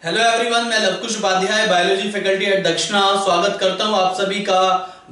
Hello everyone, मैं Lavkush Upadhyay biology faculty at Dakshina स्वागत करता हूं आप सभी का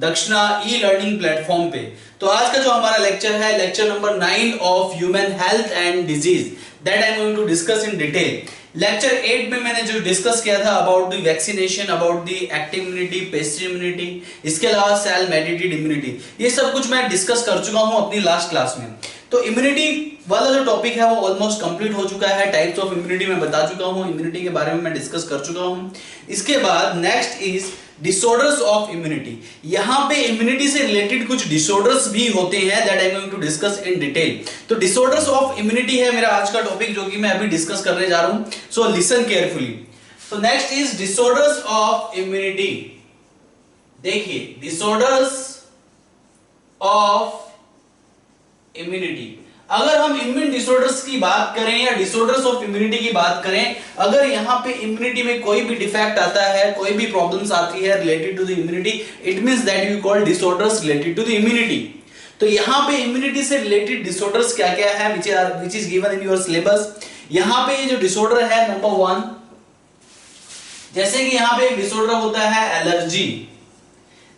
दक्षिणा ई लर्निंग प्लेटफॉर्म पे। तो आज का जो हमारा लेक्चर है lecture number 9 of human health and disease that I am going to discuss in detail. Lecture 8 में मैंने जो डिस्कस किया था about the vaccination, about the active immunity, passive immunity, इसके अलावा सेल मेडिएटेड इम्यूनिटी, ये सब कुछ मैं डिस्कस कर चुका हूं अपनी लास्ट क्लास में। तो इम्यूनिटी वाला जो टॉपिक है वो ऑलमोस्ट कंप्लीट हो चुका है। टाइप्स ऑफ इम्यूनिटी मैं बता चुका हूं, इम्यूनिटी के बारे में मैं डिस्कस कर चुका हूं। इसके बाद next is disorders of immunity. यहां पे इम्यूनिटी से रिलेटेड कुछ डिसऑर्डर्स भी होते हैं that I am going to discuss in detail. तो डिसऑर्डर्स ऑफ इम्यूनिटी है मेरा आज का टॉपिक जो कि मैं अभी डिस्कस करने जा रहा हूं। So listen carefully. तो next is disorders of immunity. देखिए, डिसऑर्डर्स ऑफ इम्यूनिटी, अगर हम इम्यून डिसऑर्डर्स की बात करें या डिसऑर्डर्स ऑफ इम्यूनिटी की बात करें, अगर यहां पे इम्यूनिटी में कोई भी डिफेक्ट आता है, कोई भी प्रॉब्लम्स आती है related to the immunity, it means that you call disorders related to the immunity. तो यहां पे इम्यूनिटी से रिलेटेड डिसऑर्डर्स क्या क्या है which is given in your syllabus. यहां पे ये जो डिसऑर्डर है नंबर 1, जैसे कि यहां पे एक डिसऑर्डर होता है एलर्जी।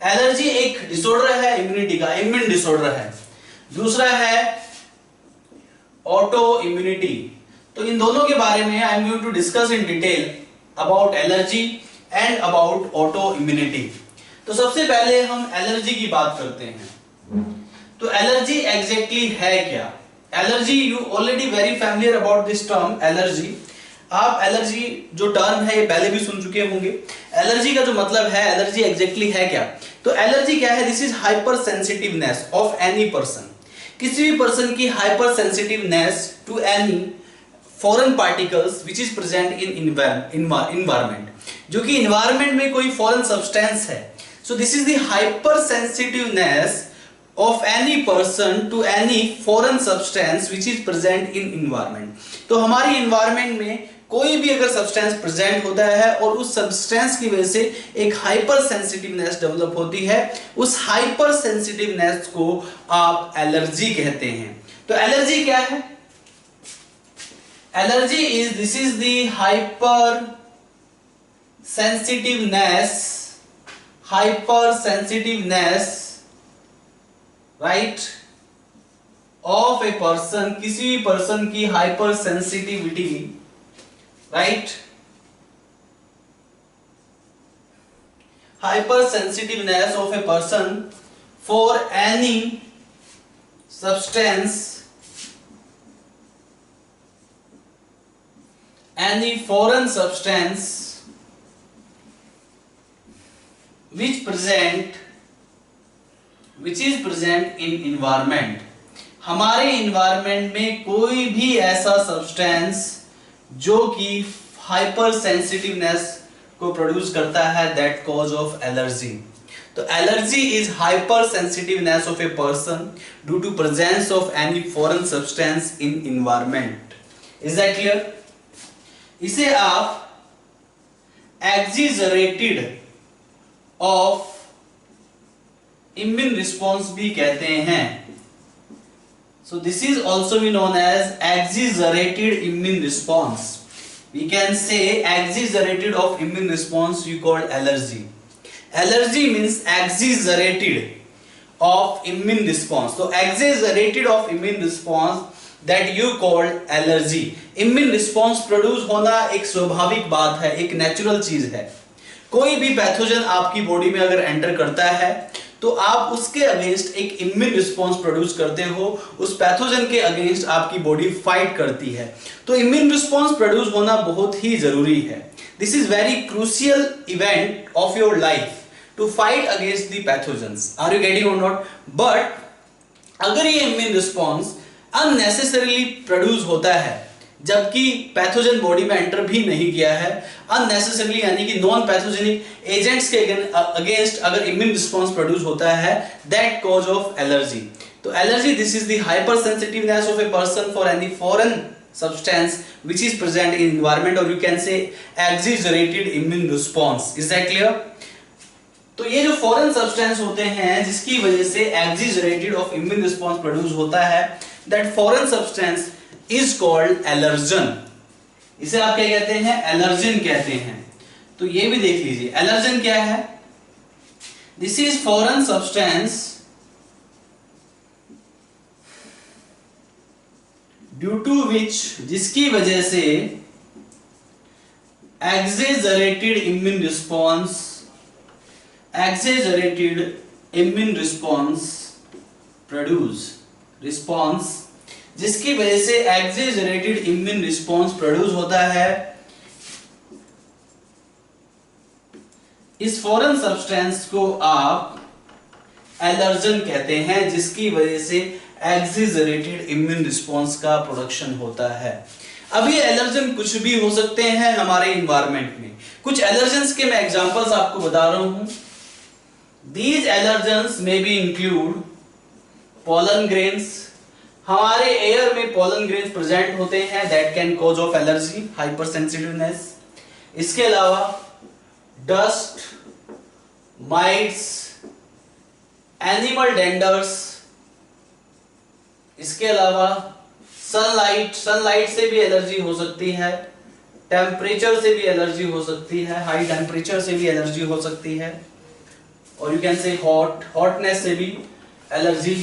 एलर्जी एक डिसऑर्डर है इम्यूनिटी का, इम्यून डिसऑर्डर है। दूसरा है ऑटो इम्यूनिटी। तो इन दोनों के बारे में I am going to discuss in detail about allergy and about autoimmunity. तो सबसे पहले हम एलर्जी की बात करते हैं। तो एलर्जी एग्जैक्टली है क्या? Allergy, you already very familiar about this term allergy. आप एलर्जी जो टर्म है ये पहले भी सुन चुके होंगे। एलर्जी का जो मतलब है, एलर्जी एग्जैक्टली है क्या? तो एलर्जी क्या है? This is hyper sensitiveness of any person. किसी भी पर्सन की hypersensitiveness to any foreign particles which is present in environment, जो कि इन्वायरमेंट में कोई फॉरेन सब्सटेंस है। So this is the hyper sensitiveness of any person to any foreign substance which is present in environment। तो हमारी environment में कोई भी अगर सब्सटेंस प्रेजेंट होता है और उस सब्सटेंस की वजह से एक हाइपर सेंसिटिवनेस डेवलप होती है, उस हाइपर सेंसिटिवनेस को आप एलर्जी कहते हैं। तो एलर्जी क्या है? Allergy is, this is the hyper sensitiveness right of a person, किसी भी पर्सन की hyper sensitivity, right, hyper sensitiveness of a person for any substance, any foreign substance which is present in environment। हमारे environment में कोई भी ऐसा substance जो कि हाइपर सेंसिटिवनेस को प्रोड्यूस करता है, दैट कॉज ऑफ एलर्जी। तो allergy is hyper sensitiveness of a person due to presence of any foreign substance in environment. Is that clear? इसे आप एक्सिजरेटेड ऑफ इम्यून रिस्पॉन्स भी कहते हैं। So this is also be known as exaggerated immune response. We can say exaggerated of immune response you called allergy. Allergy means exaggerated of immune response. तो exaggerated of immune response that you called allergy. Immune response produce होना एक स्वाभाविक बात है, एक natural चीज है। कोई भी पैथोजन आपकी बॉडी में अगर एंटर करता है तो आप उसके अगेंस्ट एक इम्यून रिस्पॉन्स प्रोड्यूस करते हो, उस पैथोजन के अगेंस्ट आपकी बॉडी फाइट करती है। तो इम्यून रिस्पॉन्स प्रोड्यूस होना बहुत ही जरूरी है। This is very crucial event of your life to fight against the pathogens. Are you getting or not? But अगर ये इम्यून रिस्पॉन्स अननेसेसरीली प्रोड्यूस होता है जबकि पैथोजन बॉडी में एंटर भी नहीं किया है, अननेसेसरली यानी कि नॉन पैथोजेनिक एजेंट्स के अगेंस्ट अगर इम्यून रिस्पॉन्स प्रोड्यूस होता है, दैट कॉज ऑफ एलर्जी। तो allergy, this is the hyper sensitiveness of a person for any foreign substance which is present in environment, और you can say exaggerated immune response. Is that clear? तो ये जो foreign substance होते हैं जिसकी वजह से exaggerated of immune response produce होता है, that foreign substance is called allergen। इसे आप क्या कहते हैं, एलर्जन कहते हैं। तो ये भी देख लीजिए एलर्जन क्या है। This is foreign substance due to which, जिसकी वजह से exaggerated immune response response जिसकी वजह से exaggerated immune response प्रोड्यूस होता है। इस फॉरेन सब्सटेंस को आप एलर्जन कहते हैं, जिसकी वजह से exaggerated immune response का प्रोडक्शन होता है। अब ये एलर्जन कुछ भी हो सकते हैं हमारे इन्वायरमेंट में। कुछ एलर्जेंस के मैं एग्जांपल्स आपको बता रहा हूं। दीज एलर्जेंस में बी इंक्लूड पोलन ग्रेन्स। हमारे एयर में पोलन ग्रेन्स प्रेजेंट होते हैं, that can cause of allergy, hyper sensitiveness. इसके अलावा डस्ट, माइट्स, एनिमल डेंडर्स। इसके अलावा सनलाइट से भी एलर्जी हो सकती है, टेम्परेचर से भी एलर्जी हो सकती है, हाई टेम्परेचर से भी एलर्जी हो सकती है, और यू कैन से हॉटनेस से भी एलर्जी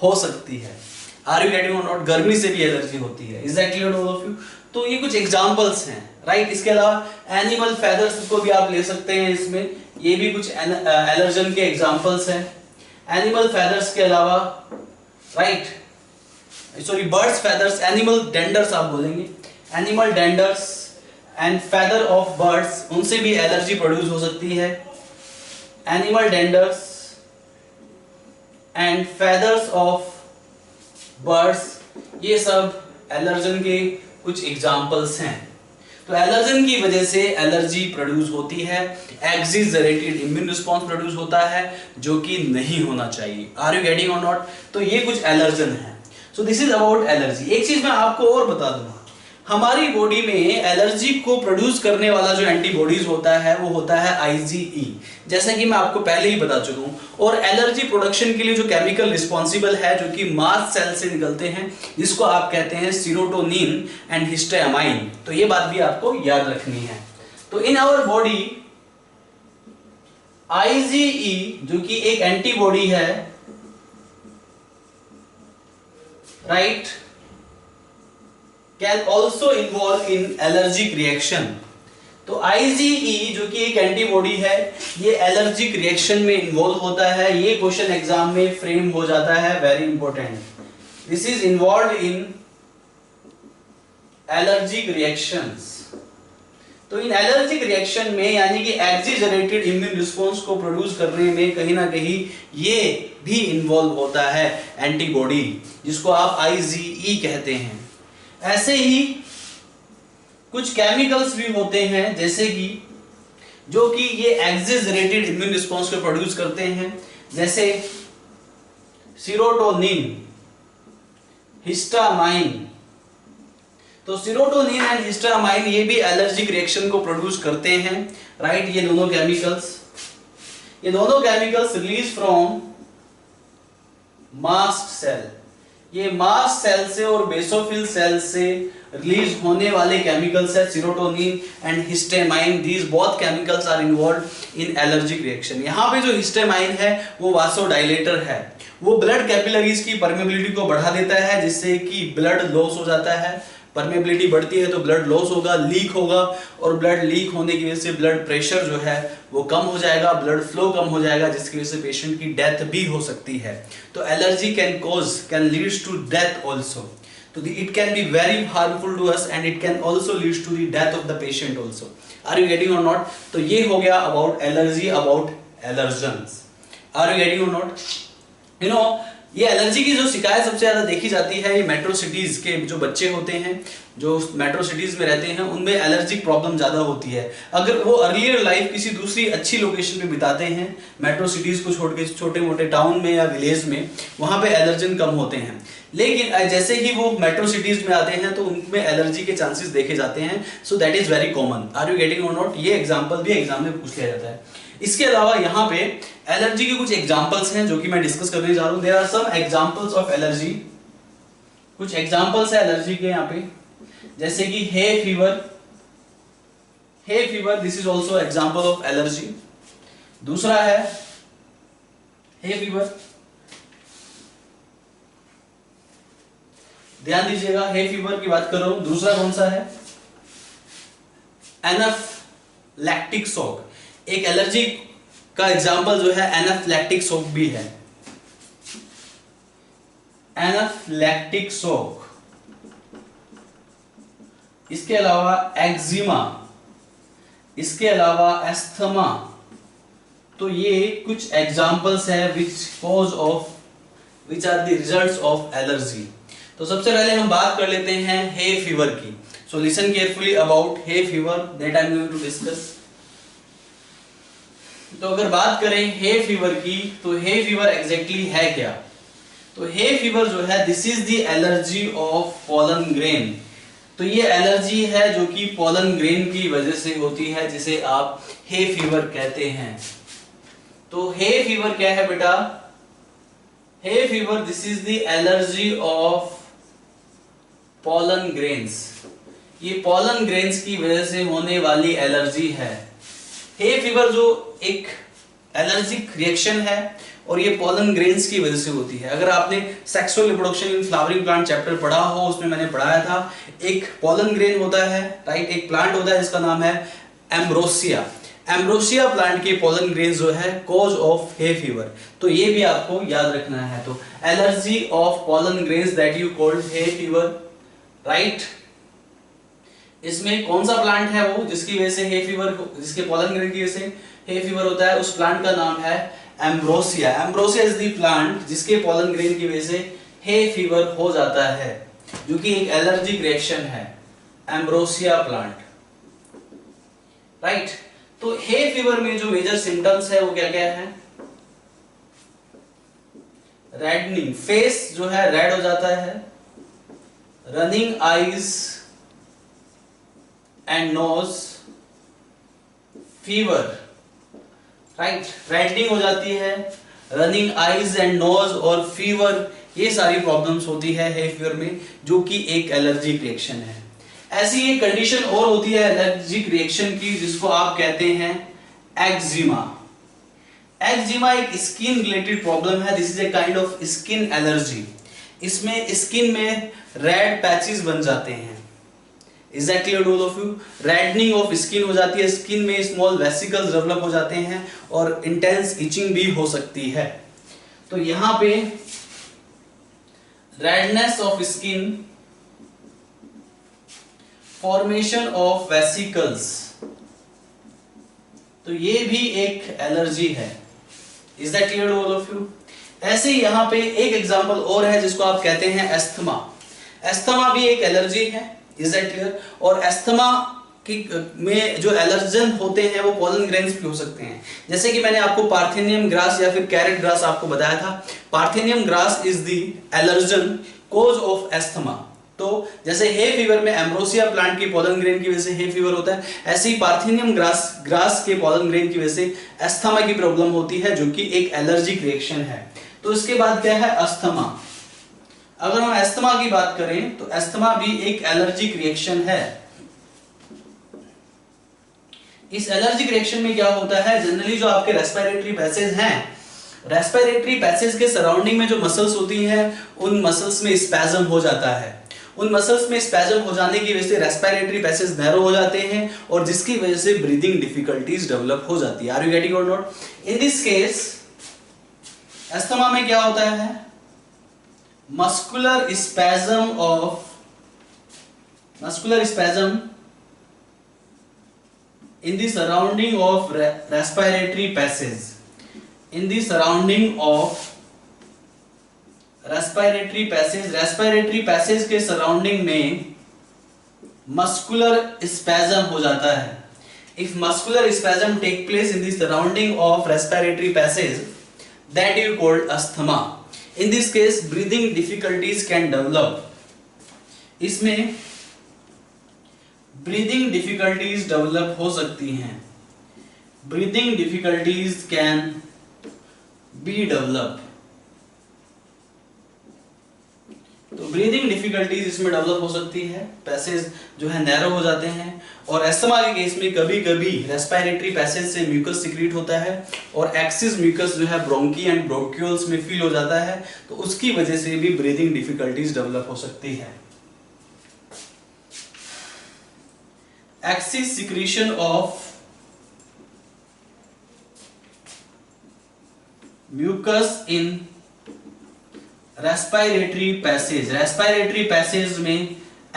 हो सकती है। Are you getting or not? गर्मी से भी एलर्जी होती है। Is that clear to all of you? तो ये कुछ एग्जांपल्स हैं, राइट। इसके अलावा एनिमल फेदर्स को भी आप ले सकते हैं इसमें, ये भी कुछ एलर्जन के एग्जांपल्स हैं। एनिमल फेदर्स के अलावा, right, sorry birds feathers, animal danders आप बोलेंगे, animal danders and feather of birds, उनसे भी एलर्जी प्रोड्यूस हो सकती है। Animal danders and feathers of birds, ये सब एलर्जन के कुछ एग्जांपल्स हैं। तो एलर्जन की वजह से एलर्जी प्रोड्यूस होती है, एक्सिजरेटेड इम्यून रिस्पॉन्स प्रोड्यूस होता है, जो कि नहीं होना चाहिए। Are you getting or not? तो ये कुछ एलर्जन है। So this is about allergy. एक चीज मैं आपको और बता दूं, हमारी बॉडी में एलर्जी को प्रोड्यूस करने वाला जो एंटीबॉडीज होता है वो होता है IgE, जैसा कि मैं आपको पहले ही बता चुका हूं। और एलर्जी प्रोडक्शन के लिए जो केमिकल रिस्पॉन्सिबल है, जो कि मास्ट सेल से निकलते हैं, जिसको आप कहते हैं सीरोटोनिन एंड हिस्टामाइन। तो ये बात भी आपको याद रखनी है। तो इन आवर बॉडी IgE जो कि एक एंटीबॉडी है, right, can also involve in allergic reaction। तो IgE जो कि एक एंटीबॉडी है, ये एलर्जिक रिएक्शन में इन्वॉल्व होता है। ये क्वेश्चन एग्जाम में फ्रेम हो जाता है, very important. This is involve in allergic reactions. तो इन एलर्जिक रिएक्शन में, यानी कि एक्सिजरेटेड इम्यून रिस्पॉन्स को प्रोड्यूस करने में कहीं ना कहीं ये भी इन्वॉल्व होता है एंटीबॉडी, जिसको आप IgE कहते हैं। ऐसे ही कुछ केमिकल्स भी होते हैं, जैसे कि जो कि ये एक्सिजरेटेड इम्यून रिस्पॉन्स को प्रोड्यूस करते हैं, जैसे सीरोटोनिन, हिस्टामाइन। तो सीरोटोनिन एंड हिस्टामाइन ये भी एलर्जिक रिएक्शन को प्रोड्यूस करते हैं, राइट। ये दोनों chemicals release from mast cell. ये मास्ट सेल से और बेसोफिल सेल से रिलीज होने वाले केमिकल्स है serotonin and histamine. These both chemicals are involve in allergic reaction. यहाँ पे जो हिस्टामाइन है वो वासोडाइलेटर है, वो ब्लड कैपिलरीज की परमेबिलिटी को बढ़ा देता है, जिससे कि ब्लड लॉस हो जाता है। परमेबिलिटी बढ़ती है तो ब्लड लॉस होगा, लीक होगा, और ब्लड लीक होने की वजह से ब्लड प्रेशर जो है वो कम हो जाएगा, ब्लड फ्लो कम हो जाएगा, जिसकी वजह से पेशेंट की डेथ भी हो सकती है। तो allergy can leads to death also. तो it can be very harmful to us and it can also leads to the death of the patient also. Are you getting or not? तो ये हो गया about allergy, about allergens. Are you getting or not? You know, ये allergy की जो शिकायत सबसे ज्यादा देखी जाती है, ये मेट्रो सिटीज के जो बच्चे होते हैं, जो मेट्रो सिटीज में रहते हैं, उनमें एलर्जिक प्रॉब्लम ज्यादा होती है। अगर वो अर्लियर लाइफ किसी दूसरी अच्छी लोकेशन पे बिताते हैं, मेट्रो सिटीज को छोड़ के छोटे मोटे टाउन में या विलेज में, वहां पे एलर्जन कम होते हैं। लेकिन जैसे ही वो मेट्रो सिटीज में आते हैं तो उनमें एलर्जी के चांसेस देखे जाते हैं। So that is very common. Are you getting or not? ये एग्जाम्पल भी एग्जाम में पूछ लिया जाता है। इसके अलावा यहाँ पे एलर्जी के कुछ एग्जांपल्स हैं जो कि मैं डिस्कस करने जा रहा हूं। There are some examples of allergy. कुछ एग्जांपल्स है एलर्जी के यहाँ पे, जैसे कि hay fever, hay fever, this is also example of allergy. दूसरा है हे फीवर, ध्यान दीजिएगा, हे फीवर की बात कर रहा हूं। दूसरा कौन सा है? Anaphylactic shock. एक एलर्जी का एग्जाम्पल जो है एनाफिलैक्टिक शॉक भी है। एनाफिलैक्टिक शॉक, इसके अलावा एक्जिमा, इसके अलावा एस्थमा। तो ये कुछ एग्जाम्पल्स है which are the results of allergy. तो सबसे पहले हम बात कर लेते हैं हे फीवर की। So listen carefully about hay fever that I am going to discuss. तो अगर बात करें हे फीवर की, तो हे फीवर एग्जैक्टली है क्या? तो हे फीवर जो है, this is the allergy of pollen grain. तो ये एलर्जी है जो कि पोलन ग्रेन की वजह से होती है, जिसे आप हे फीवर कहते हैं। तो हे फीवर क्या है बेटा? हे fever, this is the allergy of pollen grains. ये पोलन ग्रेन्स की वजह से होने वाली एलर्जी है। हे फीवर जो एक एलर्जिक रिएक्शन है और ये पोलन ग्रेन्स की वजह से होती है। अगर आपने sexual reproduction in flowering plant chapter पढ़ा हो, उसमें मैंने पढ़ाया था, एक पोलन ग्रेन होता है, राइट, एक प्लांट होता है जिसका नाम है एम्ब्रोसिया। एम्ब्रोसिया प्लांट के पोलन ग्रेन जो है कॉज ऑफ हे फीवर। तो ये भी आपको याद रखना है। तो allergy of pollen grains that you called hay fever, right. इसमें कौन सा प्लांट है वो जिसकी वजह से हे फीवर, जिसके पोलन ग्रेन की वजह से हे फीवर होता है? उस प्लांट का नाम है ambrosia. Ambrosia is the plant जिसके पोलन ग्रेन की वजह से हे फीवर हो जाता है, जो कि एक एलर्जिक रिएक्शन है, एम्ब्रोसिया प्लांट, राइट। तो हे फीवर में जो मेजर सिम्टम्स है वो क्या क्या है? रेडनिंग, फेस जो है रेड हो जाता है, running eyes and nose, fever, right, reddening हो जाती है, रनिंग आईज एंड नोज और फीवर, ये सारी प्रॉब्लम्स होती है हे फीवर में, जो कि एक एलर्जिक रिएक्शन है। ऐसी एक कंडीशन और होती है एलर्जिक रिएक्शन की, जिसको आप कहते हैं एक्जिमा। एक्जिमा एक स्किन रिलेटेड प्रॉब्लम है। This is a kind of skin allergy. इसमें स्किन में रेड पैचेस बन जाते हैं। Is that clear to all of you? Reddening of skin हो जाती है, स्किन में स्मॉल वेसिकल्स डेवलप हो जाते हैं और इंटेंस इचिंग भी हो सकती है। तो यहां पे redness of skin, formation of vesicles, तो ये भी एक एलर्जी है। Is that clear to all of you? ऐसे ही यहां पे एक एग्जांपल और है जिसको आप कहते हैं एस्थमा। एस्थमा भी एक एलर्जी है। Is that clear? और एस्थमा की में जो एलर्जन होते हैं वो पोलन ग्रेन्स भी हो सकते हैं। जैसे कि मैंने आपको पार्थेनियम ग्रास या फिर कैरेट ग्रास आपको बताया था। Parthenium grass is the allergen cause of asthma. तो जैसे हे फीवर में एम्ब्रोसिया प्लांट की पोलन ग्रेन की वजह से हे फीवर होता है, ऐसे ही पार्थेनियम ग्रास के पोलन ग्रेन की वजह से एस्थमा की प्रॉब्लम होती है, जो कि एक एलर्जिक रिएक्शन है। तो इसके बाद क्या है? अस्थमा। अगर हम एस्थमा की बात करें तो एस्थमा भी एक एलर्जिक रिएक्शन है। इस एलर्जिक रिएक्शन में क्या होता है? जनरली जो आपके रेस्पिरेटरी पैसेज हैं, रेस्पिरेटरी पैसेज के सराउंडिंग में जो मसल्स होती हैं, उन मसल्स में स्पैज्म हो जाता है। उन मसल्स में स्पैज्म हो जाने की वजह से रेस्पिरेटरी पैसेज नैरो हो जाते हैं और जिसकी वजह से ब्रीदिंग डिफिकल्टीज डेवलप हो जाती है। Are you getting or not? In this case asthma में क्या होता है? muscular spasm in the surrounding of respiratory passage. In the surrounding of respiratory passage के surrounding में muscular spasm हो जाता है। If muscular spasm take place in the surrounding of respiratory passage, that you called asthma. In this case breathing difficulties can develop. इसमें breathing difficulties develop हो सकती हैं। Breathing difficulties can be developed तो breathing difficulties इसमें develop हो सकती है, passage जो है नैरो हो जाते हैं। और अस्थमा के केस में कभी कभी रेस्पिरेटरी पैसेज से म्यूकस सिक्रीट होता है और एक्सिस म्यूकस जो है ब्रोंकी एंड ब्रोंक्यूल्स में फील हो जाता है, तो उसकी वजह से भी ब्रीदिंग डिफिकल्टीज डेवलप हो सकती है। Excess secretion of mucus in respiratory passage में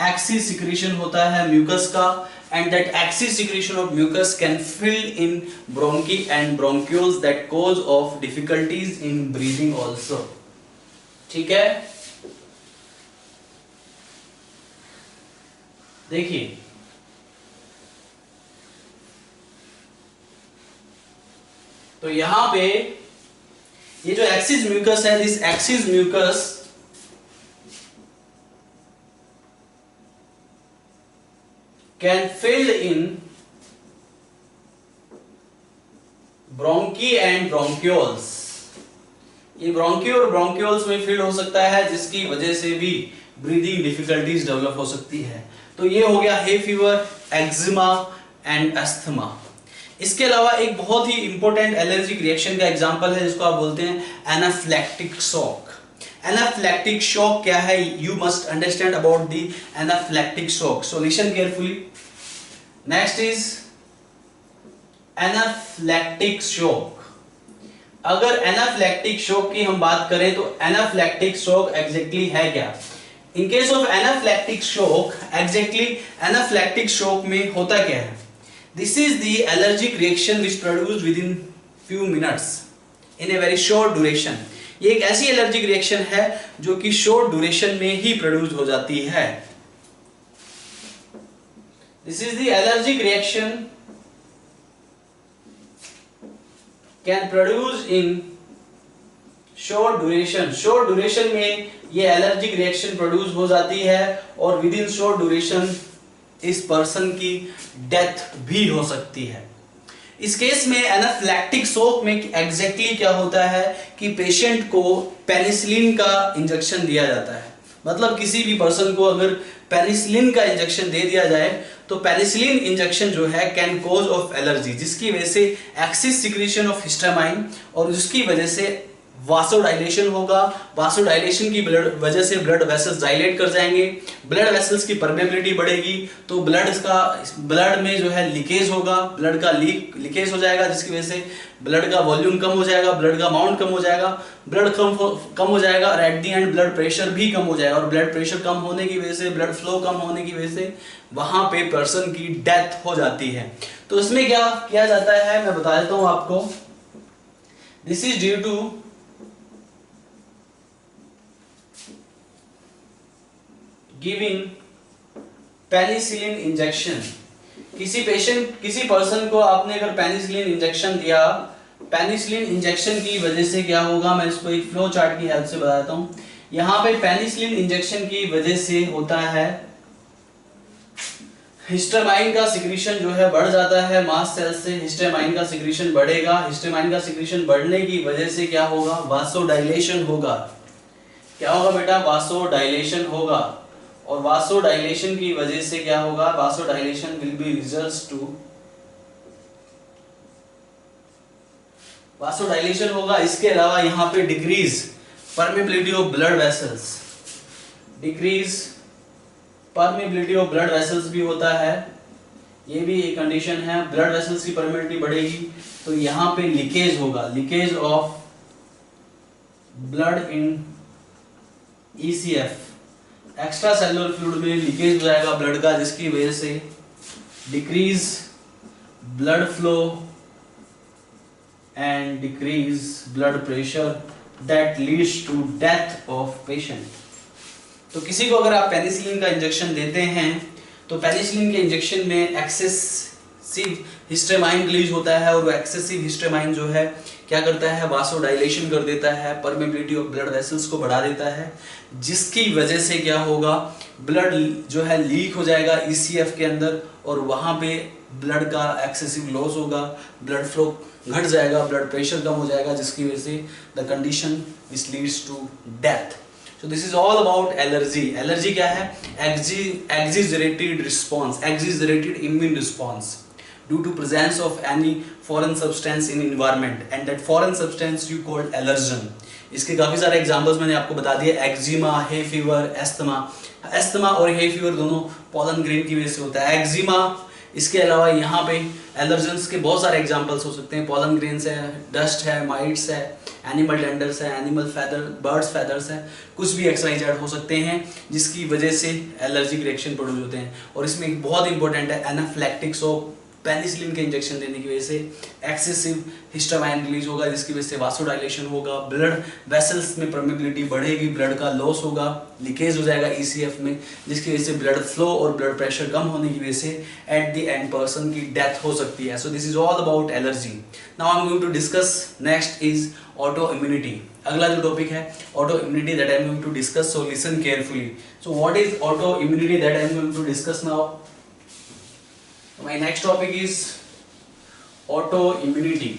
एक्सिस सिक्रीशन होता है म्यूकस का, and that excess secretion of mucus can fill in bronchi and bronchioles that cause of difficulties in breathing also. ठीक है, देखिए तो यहां पे ये जो एक्सिस म्यूकस है, this excess mucus can fill in bronchi and bronchioles. ये ब्रोंकी और ब्रोंक्यूल्स में फिल हो सकता है, जिसकी वजह से भी ब्रीदिंग डिफिकल्टीज डेवलप हो सकती है। तो ये हो गया hay fever, eczema and asthma. इसके अलावा एक बहुत ही इंपॉर्टेंट एलर्जिक रिएक्शन का एग्जांपल है जिसको आप बोलते हैं एनाफ्लेक्टिक शॉक। एनाफ्लेक्टिक शॉक क्या है? You must understand about the anaphylactic shock, so listen carefully. Next is anaphylactic shock. अगर एनाफ्लेक्टिक शॉक की हम बात करें तो एनाफ्लेक्टिक शॉक एग्जैक्टली है क्या? In case of anaphylactic shock, exactly anaphylactic shock में होता क्या है? This is the allergic reaction which produced within few minutes in a very short duration. ये एक ऐसी एलर्जिक रिएक्शन है जो कि शॉर्ट ड्यूरेशन में ही प्रोड्यूस हो जाती है। This is the allergic reaction can produce in short duration. Short duration में ये एलर्जिक रिएक्शन प्रोड्यूस हो जाती है और विद इन शॉर्ट ड्यूरेशन इस पर्सन की डेथ भी हो सकती है। इस केस में एनाफ्लेक्टिक शॉक में एग्जैक्टली क्या होता है कि पेशेंट को पेनिसिलिन का इंजेक्शन दिया जाता है। मतलब किसी भी पर्सन को अगर पेनिसिलिन का इंजेक्शन दे दिया जाए तो पेनिसिलिन इंजेक्शन जो है कैन कॉज ऑफ एलर्जी, जिसकी वजह से एक्सिस सिक्रीशन ऑफ हिस्टामाइन और उसकी वजह से वासोडाइलेशन होगा। वासोडाइलेशन की वजह से ब्लड वेसल्स डायलेट कर जाएंगे, ब्लड वेसल्स की परमेबिलिटी बढ़ेगी, तो ब्लड में जो है लीकेज होगा, ब्लड का लीकेज हो जाएगा, जिसकी वजह से ब्लड का वॉल्यूम कम हो जाएगा, ब्लड का अमाउंट कम हो जाएगा, ब्लड कम हो जाएगा और eight the and blood pressure भी कम हो जाएगा। और ब्लड प्रेशर कम होने की वजह से, ब्लड फ्लो कम होने की वजह से वहां पे पर्सन की डेथ हो जाती है। तो इसमें क्या किया जाता है मैं बता देता हूं आपको। This is due to giving penicillin injection. किसी पर्सन को आपने अगर पेनिसिलिन इंजेक्शन दिया, पेनिसिलिन इंजेक्शन की वजह से क्या होगा, मैं इसको एक फ्लो चार्ट की हेल्प से बताता हूं। यहां पे पेनिसिलिन इंजेक्शन की वजह से होता है हिस्टामाइन का सिक्रीशन जो है बढ़ जाता है, मास्ट सेल से हिस्टामाइन का सिक्रीशन बढ़ेगा। हिस्टामाइन का सिक्रीशन बढ़ने की वजह से क्या होगा, वासोडाइलेशन होगा। क्या होगा बेटा, वासोडाइलेशन होगा। और वासोडाइलेशन की वजह से क्या होगा, वासोडाइलेशन विल बी रिजल्ट्स टू वासोडाइलेशन होगा। इसके अलावा यहाँ पे decrease permeability of blood vessels, decrease permeability of blood vessels भी होता है। ये भी एक कंडीशन है, ब्लड वेसल्स की परमेबिलिटी बढ़ेगी तो यहाँ पे लीकेज होगा, leakage of blood in ECF, extracellular fluid में लीकेज हो जाएगा ब्लड का, जिसकी वजह से decrease blood flow and decrease blood pressure that leads to death of patient. तो किसी को अगर आप पेनिसिलिन का इंजेक्शन देते हैं तो पेनिसिलिन के इंजेक्शन में एक्सेसिव हिस्टामाइन रिलीज होता है और वो एक्सेसिव हिस्टामाइन जो है क्या करता है, वासोडाइलेशन कर देता है, परमेबिलिटी ऑफ ब्लड वेसल्स को बढ़ा देता है, जिसकी वजह से क्या होगा, ब्लड जो है लीक हो जाएगा ECF के अंदर और वहां पे ब्लड का एक्सेसिव लॉस होगा, ब्लड फ्लो घट जाएगा, ब्लड प्रेशर कम हो जाएगा, जिसकी वजह से the condition which leads to death. So this is all about allergy. Allergy क्या है? Exaggerated response, exaggerated immune response due to presence of any foreign substance in environment, and that foreign substance you called allergen. इसके काफी सारे examples मैंने आपको बता दिए, eczema, hay fever, asthma. Asthma और हे फीवर दोनों पॉलन ग्रेन की वजह से होता है. एक्जिमा, इसके अलावा यहाँ पे एलर्जेंस के बहुत सारे एग्जांपल्स हो सकते हैं. पॉलन ग्रेन्स है, डस्ट है, माइट्स है, एनिमल डेंडर्स है, एनिमल फैदर, बर्ड्स फैदर्स है, कुछ भी XYZ हो सकते हैं जिसकी वजह से एलर्जिक रिएक्शन प्रोड्यूस होते हैं. और इसमें एक बहुत इंपॉर्टेंट है एनाफिलैक्टिक. सो पेनिसिलिन के इंजेक्शन देने की वजह से एक्सेसिव हिस्टामाइन रिलीज होगा, जिसकी वजह से वासोडाइलेशन होगा, ब्लड वेसल्स में परमेबिलिटी बढ़ेगी, ब्लड का लॉस होगा, लीकेज हो जाएगा ECF में, जिसकी वजह से ब्लड फ्लो और ब्लड प्रेशर कम होने की वजह से एट द एंड पर्सन की डेथ हो सकती है. So this is all about allergy. Now I am going to discuss next is autoimmunity. अगला जो टॉपिक है autoimmunity that I am going to discuss. So listen carefully. So what is autoimmunity that I am going to discuss now. My next topic is autoimmunity.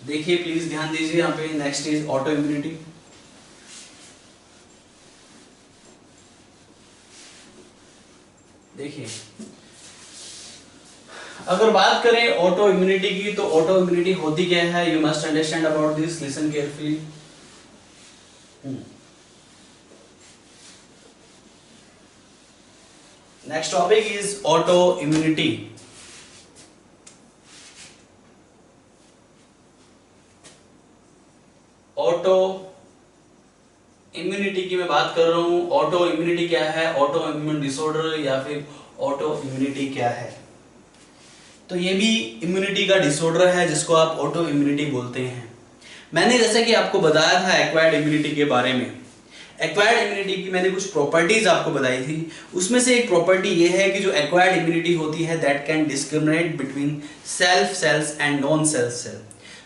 देखिए please ध्यान दीजिए यहाँ पे. Next is autoimmunity. देखिए अगर बात करें auto immunity की, तो ऑटो इम्यूनिटी होती क्या है? You must understand about this. Listen carefully. Next topic is autoimmunity. Auto immunity की मैं बात कर रहा हूं. ऑटो इम्यूनिटी क्या है? ऑटो इम्यून डिसऑर्डर या फिर ऑटो इम्यूनिटी क्या है? तो ये भी इम्यूनिटी का डिसऑर्डर है जिसको आप ऑटो इम्यूनिटी बोलते हैं. मैंने जैसे कि आपको बताया था एक्वायर्ड इम्यूनिटी के बारे में. एक्वायर्ड इम्यूनिटी की मैंने कुछ प्रॉपर्टीज आपको बताई थी. उसमें से एक प्रॉपर्टी ये है कि जो एक्वायर्ड इम्यूनिटी होती है that can discriminate between self cells and non self cell.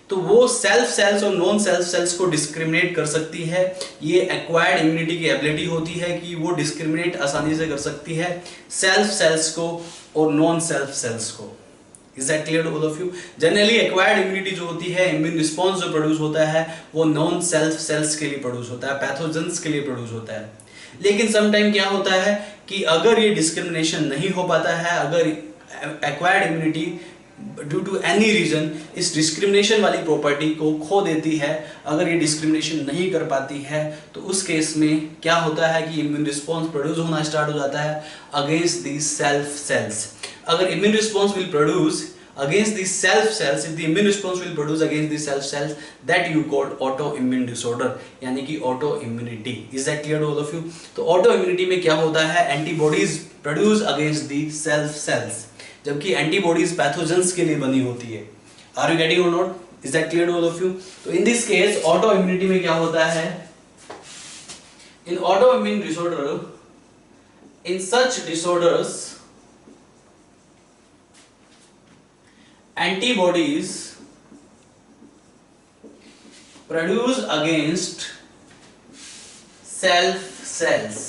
तो वो सेल्फ सेल्स और नॉन सेल्फ सेल्स को डिस्क्रिमिनेट कर सकती है. ये एक्वायर्ड इम्यूनिटी की एबिलिटी होती है कि वो डिस्क्रिमिनेट आसानी से कर सकती है सेल्फ सेल्स को और नॉन सेल्फ सेल्स को. Is that clear to all of you? Generally acquired immunity जो होती है, immune response जो प्रोड्यूस होता है वो नॉन सेल्फ सेल्स के लिए प्रोड्यूस होता है, पैथोजेंस के लिए प्रोड्यूस होता है. लेकिन समटाइम क्या होता है कि अगर ये डिस्क्रिमिनेशन नहीं हो पाता है, अगर acquired immunity due to any reason इस डिस्क्रिमिनेशन वाली प्रॉपर्टी को खो देती है, अगर ये डिस्क्रिमिनेशन नहीं कर पाती है, तो उस केस में क्या होता है कि इम्यून रिस्पॉन्स प्रोड्यूस होना स्टार्ट हो जाता है अगेंस्ट दी सेल्फ सेल्स. अगर immune response will produce against the self cells, if the immune response will produce against the self cells, that you called autoimmune disorder, यानी कि autoimmunity. Is that clear to all of you? तो autoimmunity में क्या होता है? antibodies produce against the self cells, जबकि antibodies pathogens के लिए बनी होती है. Are you getting or not? Is that clear to all of you? तो in this case autoimmunity में क्या होता है? In autoimmune disorder, in such disorders antibodies produce against self cells,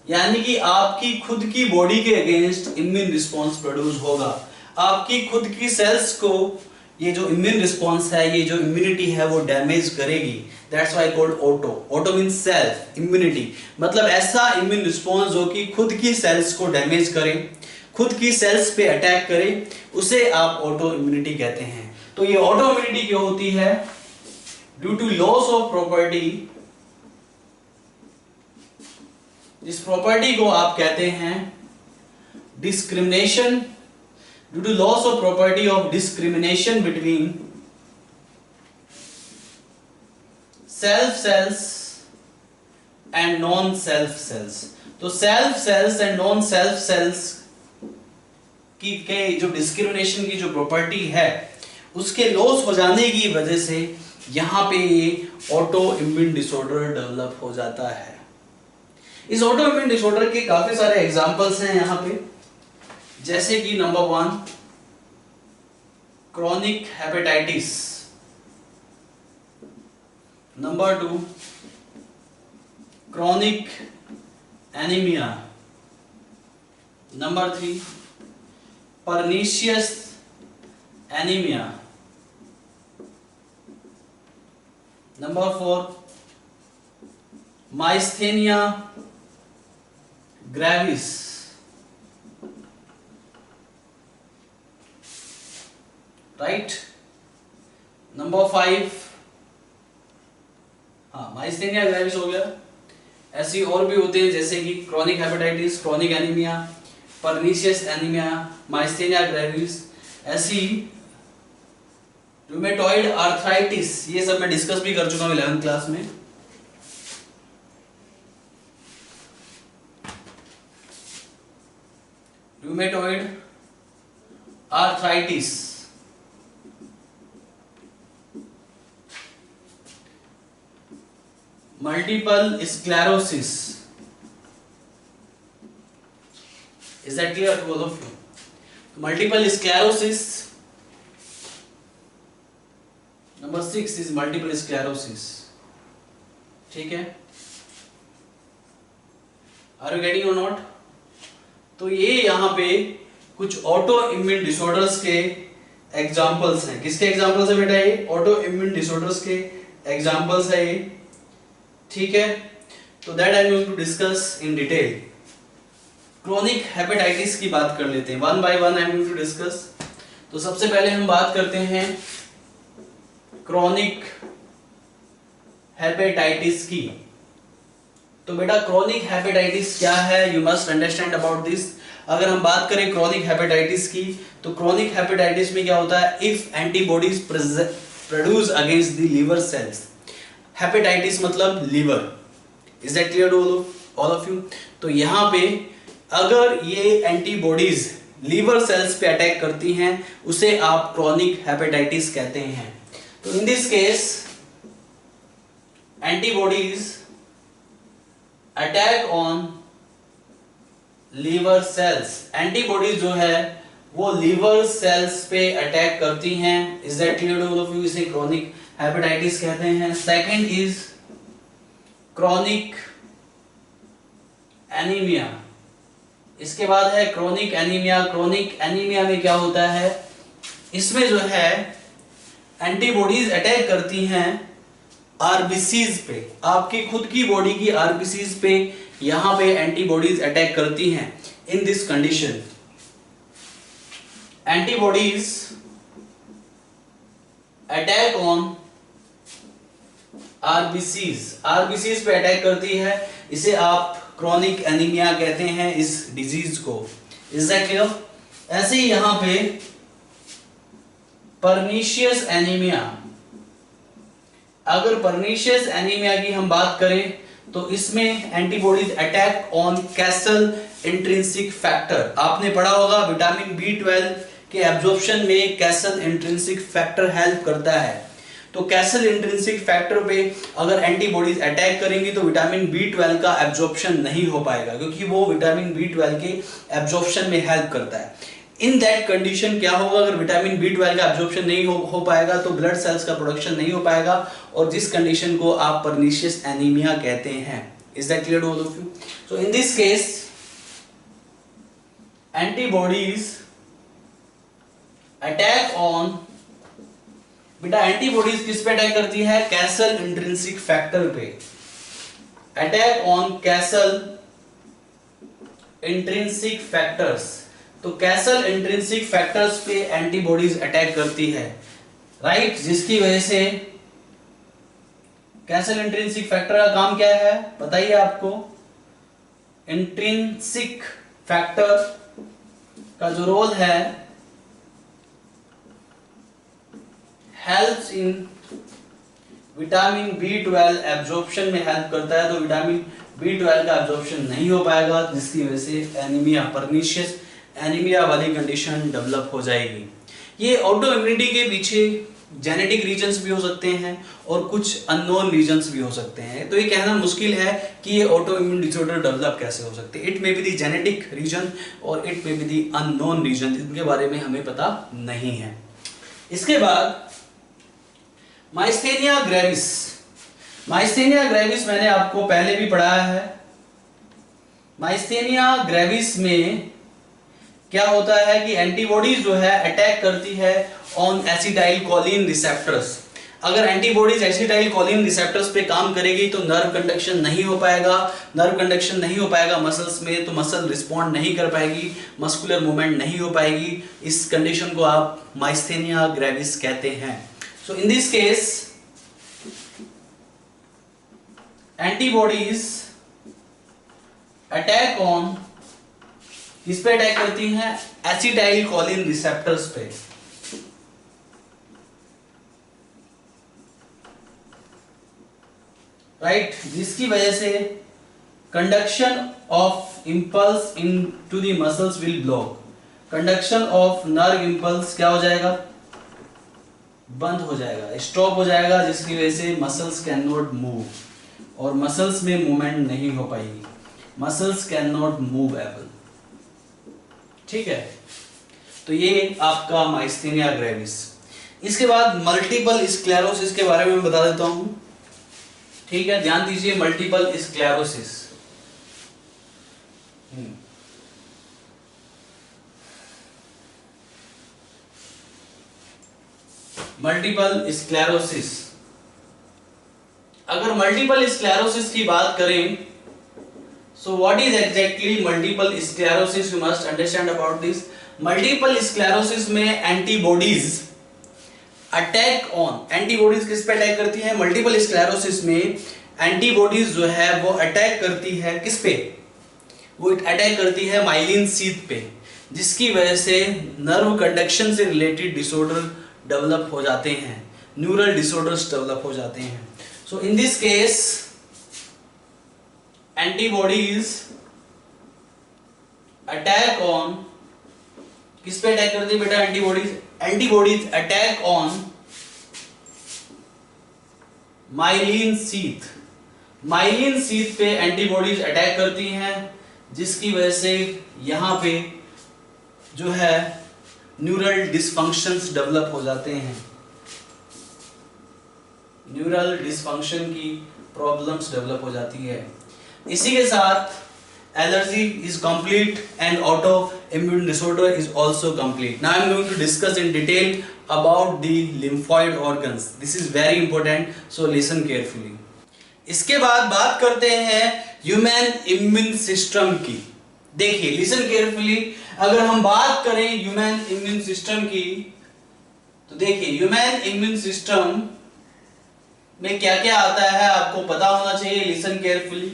यानी कि आपकी खुद की बॉडी के अगेंस्ट इम्यून रिस्पॉन्स प्रोड्यूस होगा. आपकी खुद की सेल्स को ये जो इम्यून रिस्पॉन्स है, ये जो इम्यूनिटी है वो डैमेज करेगी. That's why called auto. Auto means self immunity, मतलब ऐसा इम्यून रिस्पॉन्स जो कि खुद की सेल्स को डैमेज करे, खुद की सेल्स पे अटैक करे, उसे आप ऑटो इम्यूनिटी कहते हैं. तो ये ऑटो इम्यूनिटी क्यों होती है? Due to loss of property. इस प्रॉपर्टी को आप कहते हैं discrimination. Due to loss of property of discrimination between self cells and non self cells. तो self cells and non self cells के जो डिस्क्रिमिनेशन की जो प्रॉपर्टी है उसके लॉस हो जाने की वजह से यहां पे ये ऑटो इम्यून डिसऑर्डर डेवलप हो जाता है. इस ऑटो इम्यून डिसऑर्डर के काफी सारे एग्जांपल्स हैं यहां पे, जैसे कि number 1 chronic hepatitis, number 2 chronic anaemia, number 3 pernicious anemia, number 4 myasthenia gravis, right. Number 5, हाँ माइस्थेनिया ग्रेविस हो गया। ऐसी और भी होते हैं जैसे कि chronic hepatitis, chronic anaemia, pernicious anaemia, myasthenia gravis, ऐसी रूमेटॉइड आर्थराइटिस, ये सब मैं डिस्कस भी कर चुका हूं 11th क्लास में। Rheumatoid arthritis, multiple sclerosis, is that clear to all of you? Multiple sclerosis, number 6 is multiple sclerosis, ठीक है। Are you getting or not? तो ये यहां पे कुछ ऑटो इम्यून डिसऑर्डर्स के एग्जांपल्स हैं। किसके एग्जांपल्स है बेटा? ये ऑटो इम्यून डिसऑर्डर्स के एग्जांपल्स है ये, ठीक है। तो that I am going to discuss in detail. Chronic hepatitis की बात कर लेते हैं, one by one I am going to discuss. तो सबसे पहले हम बात करते हैं क्रोनिक हेपेटाइटिस की। तो बेटा क्रोनिक हेपेटाइटिस क्या है, you must understand about this. अगर हम बात करें क्रोनिक हेपेटाइटिस की, तो क्रोनिक हेपेटाइटिस में क्या होता है? If antibodies produce against the liver cells. Hepatitis मतलब liver, is that clear to all of you? तो यहां पे अगर ये एंटीबॉडीज लीवर सेल्स पे अटैक करती हैं, उसे आप क्रोनिक हेपेटाइटिस कहते हैं। तो in this case antibodies attack on liver cells, antibodies जो है वो लीवर सेल्स पे अटैक करती हैं, is that clear to all of you? इसे क्रोनिक हेपेटाइटिस कहते हैं। Second is chronic anaemia. इसके बाद है क्रोनिक एनीमिया। क्रोनिक एनीमिया में क्या होता है? इसमें जो है एंटीबॉडीज अटैक करती हैं आरबीसीज पे, आपकी खुद की बॉडी की आरबीसीज पे यहां पे एंटीबॉडीज अटैक करती हैं। In this condition antibodies attack on RBCs पे अटैक करती है, इसे आप क्रोनिक एनीमिया कहते हैं इस डिजीज को, इज दैट क्लियर? ऐसे ही यहां पे परनीशियस एनीमिया, अगर परनीशियस एनीमिया की हम बात करें तो इसमें antibodies attack on Castle intrinsic factor. आपने पढ़ा होगा विटामिन B12 के एब्जॉर्प्शन में कैसल इंट्रिंसिक फैक्टर हेल्प करता है। तो कैसल इंट्रिंसिक फैक्टर पे अगर एंटीबॉडीज अटैक करेंगी तो विटामिन B12 का एब्जॉर्प्शन नहीं हो पाएगा, क्योंकि वो विटामिन B12 के एब्जॉर्प्शन में हेल्प करता है। इन दैट कंडीशन क्या होगा? अगर विटामिन B12 का एब्जॉर्प्शन नहीं हो पाएगा तो ब्लड सेल्स का प्रोडक्शन नहीं हो पाएगा, और जिस कंडीशन को आप परनीशियस एनीमिया कहते हैं। Is that clear to all of you? So in this case antibodies attack on, बेटा एंटीबॉडीज किस पे अटैक करती है? कैसल इंट्रिंसिक फैक्टर पे। Attack on Castle intrinsic factors, तो कैसल इंट्रिंसिक फैक्टर्स पे एंटीबॉडीज अटैक करती है, राइट? जिसकी वजह से कैसल इंट्रिंसिक फैक्टर का काम क्या है बताइए आपको? इंट्रिंसिक फैक्टर का जो रोल है, helps in vitamin B12 absorption में हेल्प करता है। तो विटामिन B12 का एब्जॉर्प्शन नहीं हो पाएगा, जिसकी वजह से एनीमिया, परनीशियस एनीमिया वाली कंडीशन डेवलप हो जाएगी। ये ऑटो इम्यूनिटी के पीछे जेनेटिक रीजन्स भी हो सकते हैं और कुछ अननोन रीजन्स भी हो सकते हैं। तो ये कहना मुश्किल है कि ये ऑटो इम्यून डिसऑर्डर डेवलप कैसे हो सकते हैं। It may be the genetic reason or it may be the unknown reason, इनके बारे में हमें पता नहीं है। इसके बाद माइस्थेनिया ग्रेविस। माइस्थेनिया ग्रेविस मैंने आपको पहले भी पढ़ाया है। माइस्थेनिया ग्रेविस में क्या होता है कि एंटीबॉडीज जो है अटैक करती है ऑन एसिटाइल कोलिन रिसेप्टर्स। अगर एंटीबॉडीज एसिटाइल कोलिन रिसेप्टर्स पे काम करेगी तो नर्व कंडक्शन नहीं हो पाएगा, नर्व कंडक्शन नहीं हो पाएगा मसल्स में, तो मसल रिस्पॉन्ड नहीं कर पाएगी, मस्कुलर मूवमेंट नहीं हो पाएगी। इस कंडीशन को आप माइस्थेनिया ग्रेविस कहते हैं। So in this case antibodies attack on, किस पे अटैक करती हैं? एसिटाइल कोलिन रिसेप्टर्स पे। राइट, जिसकी वजह से conduction of impulse into the muscles will block. Conduction of nerve impulse क्या हो जाएगा? बंद हो जाएगा, स्टॉप हो जाएगा, जिसकी वजह से मसल्स कैन नॉट मूव, और मसल्स में मूवमेंट नहीं हो पाएगी, muscles can not move able. ठीक है, तो ये आपका माइस्थेनिया ग्रेविस। इसके बाद मल्टीपल स्क्लेरोसिस के बारे में बता देता हूं। ठीक है, ध्यान दीजिए, मल्टीपल स्क्लेरोसिस। मल्टीपल स्क्लेरोसिस, अगर मल्टीपल स्क्लेरोसिस की बात करें, so what is exactly multiple sclerosis? You must understand about this. Multiple sclerosis में एंटीबॉडीज अटैक ऑन, एंटीबॉडीज किस पे अटैक करती है? मल्टीपल स्क्लेरोसिस में एंटीबॉडीज जो है वो अटैक करती है किस पे? वो अटैक करती है माइलिन शीथ पे, जिसकी वजह से नर्व कंडक्शन से रिलेटेड डिसऑर्डर डेवलप हो जाते हैं, न्यूरल डिसऑर्डर्स डेवलप हो जाते हैं। So in this case antibodies attack on, किस पे अटैक करती है बेटा? Antibodies attack on myelin sheath. Myelin sheath पे एंटीबॉडीज अटैक करती हैं, जिसकी वजह से यहां पे जो है न्यूरल डिसफंक्शंस डेवलप हो जाते हैं, न्यूरल डिसफंक्शन की प्रॉब्लम्स डेवलप हो जाती है। इसी के साथ allergy is complete and autoimmune disorder is also complete. Now I am going to discuss in detail about the lymphoid organs. This is very important, so listen carefully. इसके बाद बात करते हैं ह्यूमन इम्यून सिस्टम की। देखिए, listen carefully, अगर हम बात करें ह्यूमन इम्यून सिस्टम की, तो देखिए ह्यूमन इम्यून सिस्टम में क्या क्या आता है आपको पता होना चाहिए। listen carefully.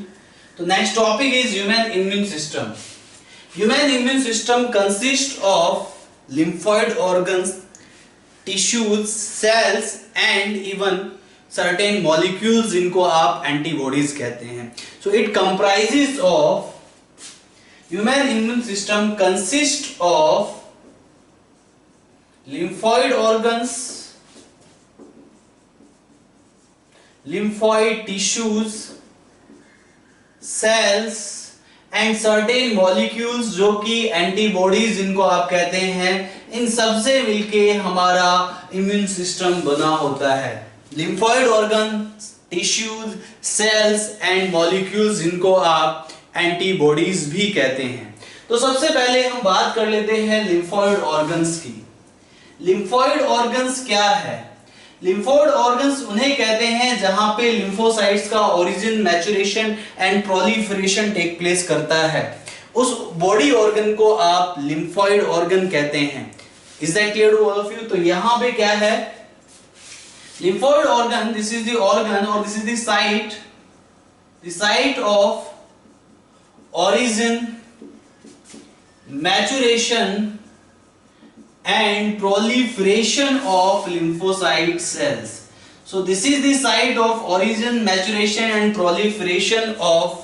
So next topic is human immune system. Human immune system consists of lymphoid organs, tissues, cells and even certain molecules, इनको आप antibodies कहते हैं। So it comprises of, human immune system consists of lymphoid organs, lymphoid tissues, cells and certain molecules, जो कि antibodies इनको आप कहते हैं। इन सब से मिलके हमारा इम्यून सिस्टम बना होता है। Lymphoid organ, tissues, cells and molecules, इनको आप एंटीबॉडीज भी कहते हैं। तो सबसे पहले हम बात कर लेते हैं लिम्फॉइड ऑर्गन्स की। लिम्फॉइड ऑर्गन्स क्या है? लिम्फोइड ऑर्गन्स उन्हें कहते हैं जहां पे लिम्फोसाइट्स का origin, maturation and proliferation take place करता है। उस बॉडी ऑर्गन को आप लिम्फोइड ऑर्गन कहते हैं। Is that clear to all of you? तो यहां पे क्या है? Lymphoid organ, this is the organ और this is the site of origin, maturation and proliferation of lymphocyte cells. So this is the site of origin, maturation and proliferation of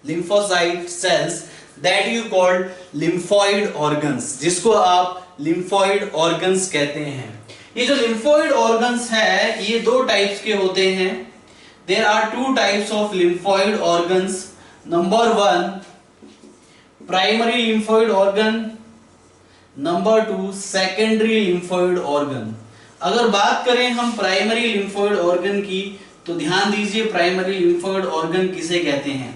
lymphocyte cells that you call lymphoid organs, जिसको आप lymphoid organs कहते हैं। ये जो lymphoid organs है, ये दो types के होते हैं। There are two types of lymphoid organs. Number one, primary lymphoid organ. Number 2, secondary lymphoid organ. अगर बात करें हम प्राइमरी लिम्फोइड ऑर्गन की, तो ध्यान दीजिए प्राइमरी लिम्फोइड ऑर्गन किसे कहते हैं?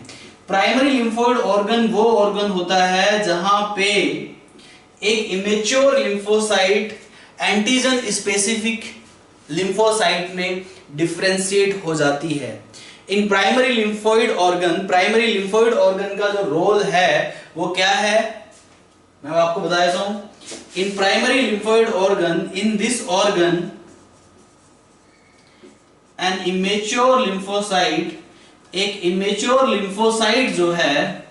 प्राइमरी लिम्फोइड ऑर्गन वो ऑर्गन होता है जहां पे एक immature lymphocyte antigen specific lymphocyte में डिफरेंशिएट हो जाती है। इन प्राइमरी लिम्फोइड ऑर्गन का जो रोल है वो क्या है, मैं आपको बता देता हूं। In primary lymphoid organ, in this organ an immature lymphocyte, एक इमेच्योर लिम्फोसाइट जो है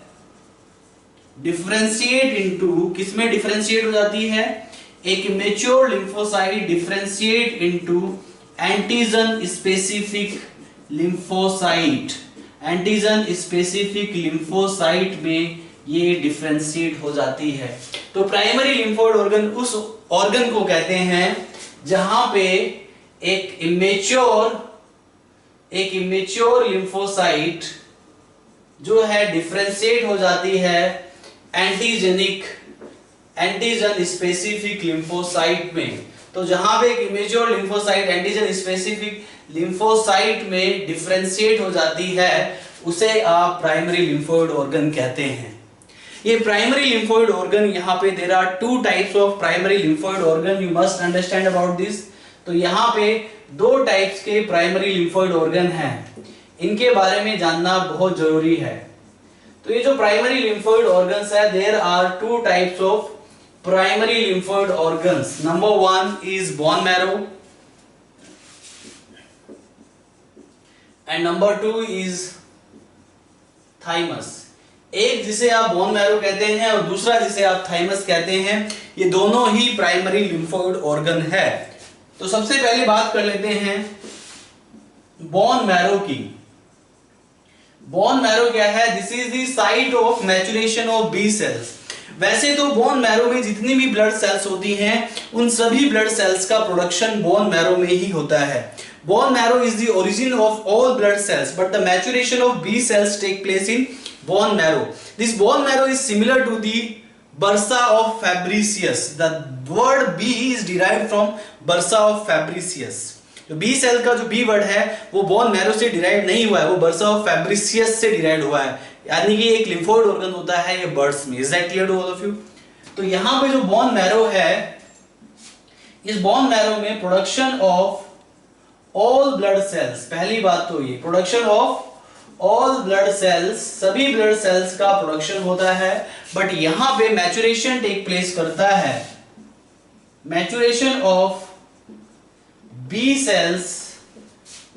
डिफरेंशिएट इनटू, किसमें डिफरेंशिएट हो जाती है, एक immature lymphocyte differentiate into antigen specific lymphocyte. Antigen specific lymphocyte में ये डिफरेंशिएट हो जाती है। तो प्राइमरी लिम्फोइड ऑर्गन उस ऑर्गन को कहते हैं जहां पे एक इमेच्योर लिम्फोसाइट जो है डिफरेंशिएट हो जाती है एंटीजन स्पेसिफिक लिम्फोसाइट में। तो जहां पे एक immature lymphocyte antigen specific lymphocyte में डिफरेंशिएट हो जाती है उसे आप प्राइमरी लिम्फोइड ऑर्गन कहते हैं। ये प्राइमरी लिम्फोइड ऑर्गन, यहाँ पे there are two types of primary lymphoid organ, you must understand about this. तो यहाँ पे दो टाइप्स के प्राइमरी लिम्फोइड ऑर्गन हैं, इनके बारे में जानना बहुत जरूरी है। तो ये जो प्राइमरी लिम्फोइड ऑर्गन्स है, there are two types of primary lymphoid organs. Number one is bone marrow and number two is thymus. एक जिसे आप बोन मैरो कहते हैं और दूसरा जिसे आप थाइमस कहते हैं, ये दोनों ही प्राइमरी लिम्फोइड ऑर्गन है। तो सबसे पहले बात कर लेते हैं बोन मैरो की। बोन मैरो क्या है? This is the site of maturation of B cells. वैसे तो बोन मैरो में जितनी भी ब्लड सेल्स होती हैं उन सभी ब्लड सेल्स का प्रोडक्शन बोन मैरो में ही होता है। Bone marrow is the origin of all blood cells, but the maturation of B cells take place in bone marrow. This bone marrow is similar to the bursa of Fabricius. The word B is derived from bursa of Fabricius. जो B cell का जो B word है वो bone marrow से derive नहीं हुआ है, वो बर्सा ऑफ फैब्रिसियस से डिराइव हुआ है। यानी कि एक लिम्फोइड ऑर्गन होता है ये बर्ड्स में। Is that clear to all of you? तो यहाँ पे जो बोन मैरो है, इस बोन मैरो में production of all blood cells, पहली बात तो ये production of all blood cells, सभी ब्लड सेल्स का प्रोडक्शन होता है। बट यहां पे मैच्योरेशन टेक प्लेस करता है, maturation of B cells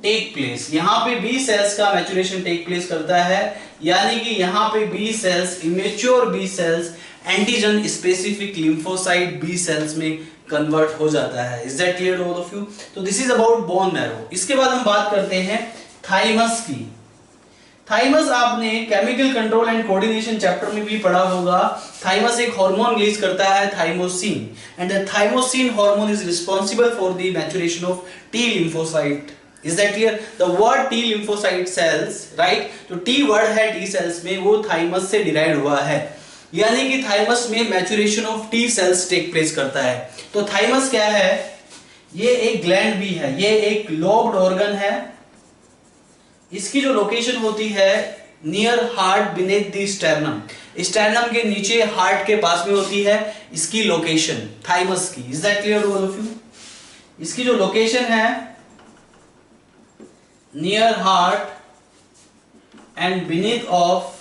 take place. यहां पे बी सेल्स का मैच्योरेशन टेक प्लेस करता है, यानी कि यहां पे B cells, immature B cells antigen specific lymphocyte B cells में कन्वर्ट हो जाता है। Is that clear all of you? तो this is about bone marrow. इसके बाद हम बात करते हैं थाइमस की। थाइमस आपने chemical control and coordination chapter में भी पढ़ा होगा। थाइमस एक हार्मोन रिलीज करता है thymosin, and the thymosin hormone is responsible for the maturation of T lymphocyte. Is that clear? The word T lymphocyte sales, right, जो T word है T cells में वो थाइमस से डिराइव हुआ है, यानी कि थाइमस में maturation of T cells take place करता है। तो थाइमस क्या है? ये एक ग्लैंड भी है, ये एक लोब्ड ऑर्गन है। इसकी जो लोकेशन होती है near heart beneath the sternum, sternum के नीचे हार्ट के पास में होती है इसकी लोकेशन थाइमस की। Is that clear all of you? इसकी जो लोकेशन है near heart and beneath of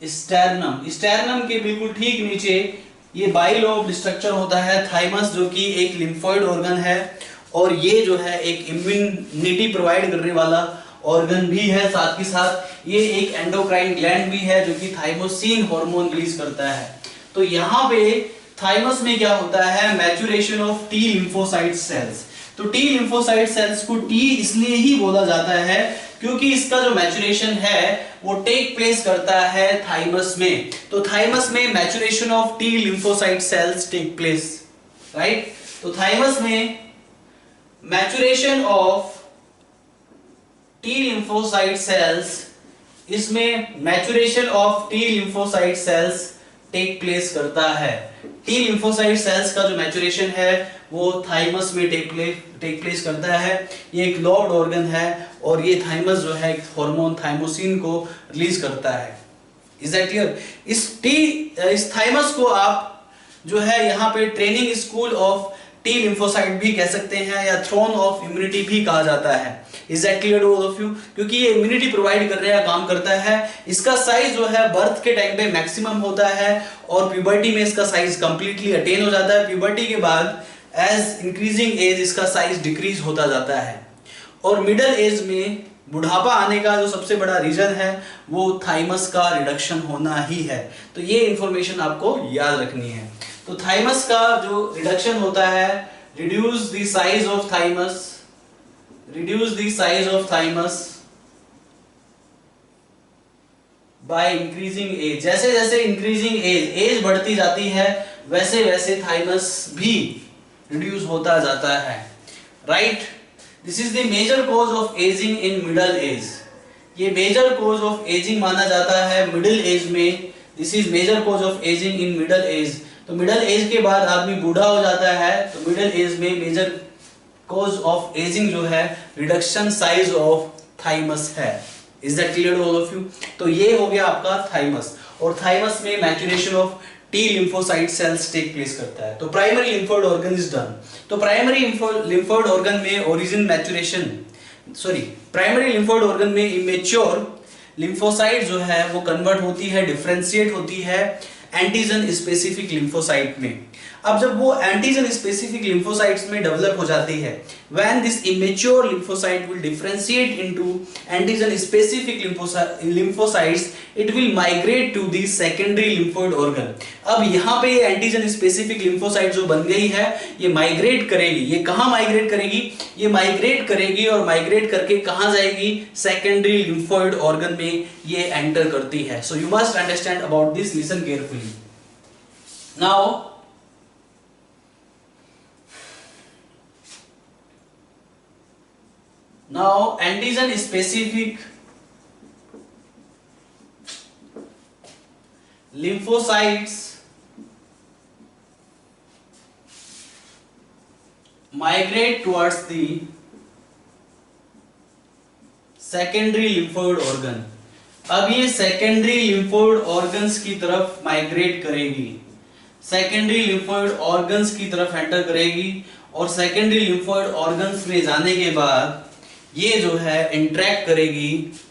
sternum, sternum के बिल्कुल ठीक नीचे ये बाइलोब स्ट्रक्चर होता है थाइमस, जो कि एक लिम्फोइड ऑर्गन है और ये जो है एक इम्यूनिटी प्रोवाइड करने वाला ऑर्गन भी है। साथ ही साथ ये एक एंडोक्राइन ग्लैंड भी है जो कि थाइमोसिन हार्मोन रिलीज करता है। तो यहाँ पे थाइमस में क्या होता है? Maturation of T lymphocyte sales. तो टी लिम्फोसाइट सेल्स को टी इसलिए ही बोला जाता है क्योंकि इसका जो मैच्योरेशन है वो टेक प्लेस करता है थाइमस में। तो थाइमस में maturation of T lymphocyte cells take place, right. तो थाइमस में maturation of T lymphocyte cells, इसमें maturation of T lymphocyte cells take place करता है। टी लिम्फोसाइट सेल्स का जो मैच्योरेशन है वो थाइमस में टेक प्लेस करता है। ये एक लोब्ड ऑर्गन है और ये थाइमस जो है हार्मोन थाइमोसिन को रिलीज करता है। Is that clear? इस थाइमस को आप जो है यहाँ पे training school of T lymphocyte भी कह सकते हैं या थ्रोन ऑफ इम्यूनिटी भी कहा जाता है। Is that clear to all of you? क्योंकि ये इम्यूनिटी प्रोवाइड करने का काम करता है। इसका साइज जो है बर्थ के टाइम पे मैक्सिमम होता है और प्यूबर्टी में इसका साइज कंप्लीटली अटेन हो जाता है। प्यूबर्टी के बाद एज इंक्रीजिंग एज इसका साइज डिक्रीज होता जाता है और मिडिल एज में बुढ़ापा आने का जो सबसे बड़ा रीजन है वो थाइमस का रिडक्शन होना ही है। तो ये इंफॉर्मेशन आपको याद रखनी है। तो थाइमस का जो रिडक्शन होता है, reduce the size of thymus, reduce the size of thymus by increasing age। जैसे जैसे increasing age बढ़ती जाती है वैसे वैसे thymus भी reduce होता जाता है, right? This is the major cause of aging in middle age। ये major cause of aging माना जाता है middle age में। This is major cause of aging in middle age। तो middle age के बाद आदमी बूढ़ा हो जाता है तो middle age में major cause of aging जो है रिडक्शन साइज ऑफ थाइमस है। Is that clear to all of you? तो ये हो गया आपका थाइमस और थाइमस में maturation of T lymphocyte cells take place करता है। तो primary lymphoid organ is done. तो प्राइमरी लिम्फोइड ऑर्गन में origin maturation primary lymphoid organ में इमेच्योर लिम्फोसाइट जो है वो कन्वर्ट होती है, डिफरेंशिएट होती है एंटीजन स्पेसिफिक लिम्फोसाइट में। अब जब वो एंटीजन स्पेसिफिक लिम्फोसाइट्स में डेवलप हो जाती है, when this immature lymphocyte will differentiate into antigen specific lymphocytes, it will migrate to the secondary lymphoid organ। अब यहाँ पे ये एंटीजन स्पेसिफिक लिम्फोसाइट जो बन गई है ये माइग्रेट करेगी। ये कहाँ माइग्रेट करेगी? ये माइग्रेट करेगी और माइग्रेट करके कहाँ जाएगी? सेकेंडरी लिम्फोइड ऑर्गन में ये एंटर करती है। So you must understand about this, listen carefully. Now antigen specific lymphocytes migrate towards the secondary lymphoid organ। अब ये secondary lymphoid organs की तरफ माइग्रेट करेगी, secondary lymphoid organs की तरफ एंटर करेगी और secondary lymphoid organs में जाने के बाद ये जो है इंटरेक्ट करेगी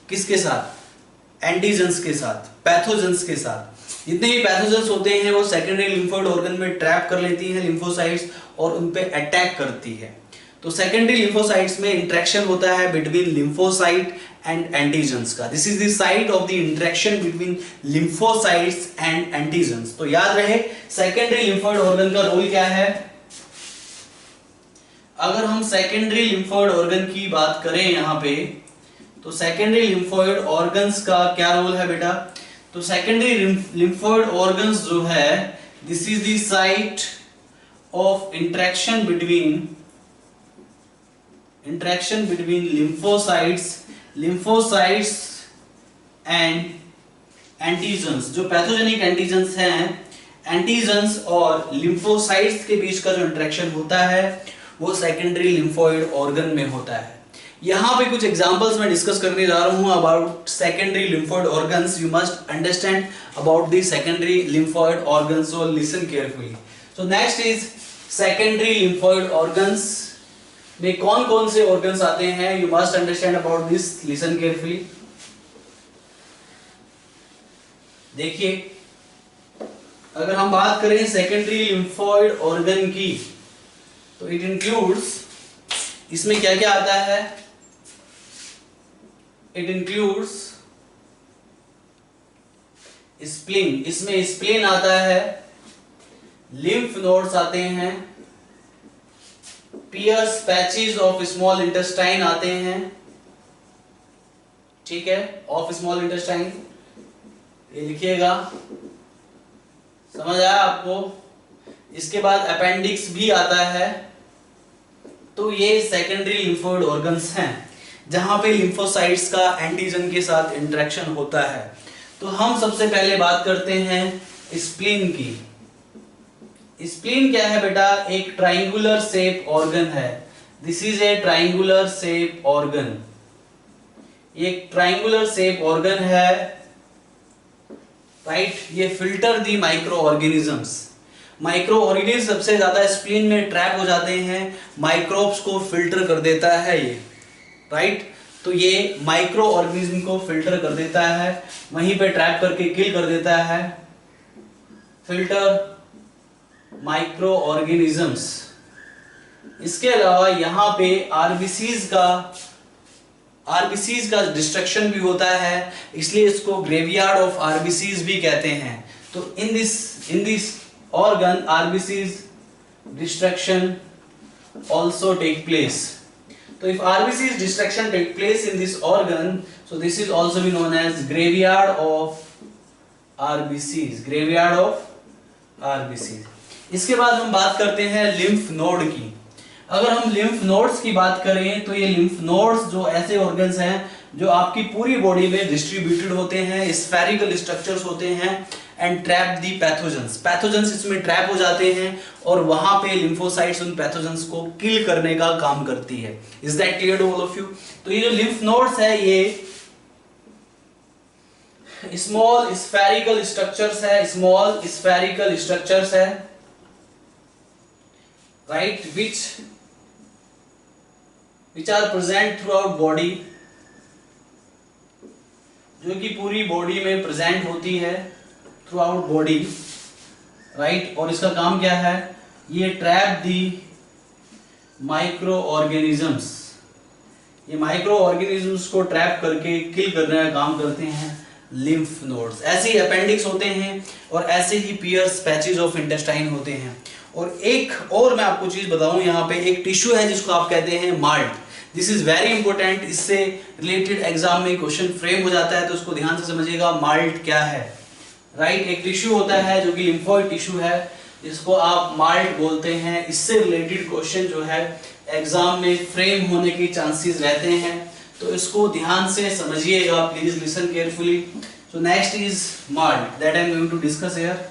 किसके साथ? एंटीजेंस के साथ, पैथोजेंस के साथ। जितने भी पैथोजेंस होते हैं वो सेकेंडरी लिम्फोइड ऑर्गन में ट्रैप कर लेती हैं लिम्फोसाइट्स और उन पे अटैक करती है। तो सेकेंडरी लिम्फोसाइट्स में इंटरेक्शन होता है बिटवीन लिम्फोसाइट एंड एंटीजेंस का। This is the site of the interaction between lymphocytes and antigens. तो याद रहे सेकेंडरी लिम्फोइड ऑर्गन का रोल क्या है। अगर हम सेकेंडरी लिम्फोइड ऑर्गन की बात करें यहाँ पे, तो सेकेंडरी लिम्फोइड ऑर्गन्स का क्या रोल है बेटा? तो सेकेंडरी लिम्फोइड ऑर्गन्स जो है this is the site of interaction between lymphocytes and antigens. जो पैथोजेनिक एंटीजेंस हैं, एंटीजेंस और लिम्फोसाइट्स के बीच का जो इंटरेक्शन होता है वो सेकेंडरी लिम्फोइड ऑर्गन में होता है। यहाँ पे कुछ एग्जांपल्स मैं डिस्कस करने जा रहा हूँ about secondary lymphoid organs. You must understand about the secondary lymphoid organs, so listen carefully. So next is secondary lymphoid organs में कौन कौन से ऑर्गन्स आते हैं? You must understand about this, listen carefully. देखिए, अगर हम बात करें सेकेंडरी लिम्फोइड ऑर्गन की तो इट इंक्लूड्स, इसमें क्या क्या आता है? इट इंक्लूड्स स्प्लीन, इसमें स्प्लीन आता है, लिम्फ नोड्स आते हैं, Peyer's patches of small intestine आते हैं, ठीक है, ऑफ स्मॉल इंटेस्टाइन, ये लिखिएगा, समझ आया आपको? इसके बाद अपेंडिक्स भी आता है। तो ये सेकेंडरी लिम्फोइड ऑर्गन्स हैं जहां पे लिम्फोसाइट्स का एंटीजन के साथ इंटरेक्शन होता है। तो हम सबसे पहले बात करते हैं स्प्लीन की। स्प्लीन क्या है बेटा? एक ट्राइंगुलर शेप ऑर्गन है। This is a triangular shape organ. ये एक ट्राइंगुलर शेप ऑर्गन है, राइट? ये फिल्टर दी माइक्रो ऑर्गेनिजम्स। माइक्रो ऑर्गेनिज्म सबसे ज्यादा स्प्लीन में ट्रैप हो जाते हैं, माइक्रोब्स को फिल्टर कर देता है ये, राइट। तो ये माइक्रो ऑर्गेनिज्म को फिल्टर कर देता है, वहीं पे ट्रैप करके किल कर देता है। Filter micro organisms. इसके अलावा यहाँ पे आरबीसीज का डिस्ट्रक्शन भी होता है, इसलिए इसको ग्रेवयार्ड ऑफ आरबीसीज भी कहते हैं। तो in this organ RBCs destruction also take place. So if RBC's destruction take place in this organ, so this is also be known as graveyard of RBCs. Graveyard of RBCs. इसके बाद हम बात करते हैं लिम्फ नोड की। अगर हम lymph nodes की बात करें तो ये लिम्फ नोड्स जो ऐसे ऑर्गन्स हैं जो आपकी पूरी बॉडी में डिस्ट्रीब्यूटेड होते हैं, स्फेरिकल स्ट्रक्चर्स होते हैं and trap the pathogens. Pathogens इसमें ट्रैप हो जाते हैं और वहां पे लिम्फोसाइट्स उन पैथोजेंस को किल करने का काम करती है। Is that clear to all of you? तो ये जो लिम्फ नोड्स है ये स्मॉल स्फेरिकल स्ट्रक्चर्स है, right, which are present throughout body, जो कि पूरी बॉडी में प्रेजेंट होती है, थ्रू आउट बॉडी, राइट। और इसका काम क्या है? ये ट्रैप दी माइक्रो ऑर्गेनिजम्स, ये माइक्रो ऑर्गेनिजम्स को ट्रैप करके किल करने का काम करते हैं लिम्फ नोड्स। ऐसे ही अपेंडिक्स होते हैं और ऐसे ही पियर्स पैचेज ऑफ इंटेस्टाइन होते हैं। और एक और मैं आपको चीज बताऊं, यहाँ पे एक टिश्यू है जिसको आप कहते हैं malt. This is very important, इससे रिलेटेड एग्जाम में क्वेश्चन फ्रेम हो जाता है, तो उसको ध्यान से समझिएगा। माल्ट क्या है, राइट। एक टिश्यू होता है जो कि लिम्फोइड टिश्यू है, जिसको आप माल्ट बोलते हैं। इससे रिलेटेड क्वेश्चन जो है एग्जाम में फ्रेम होने के चांसेस रहते हैं, तो इसको ध्यान से समझिएगा, please listen carefully. So next is MALT that I am going to discuss here.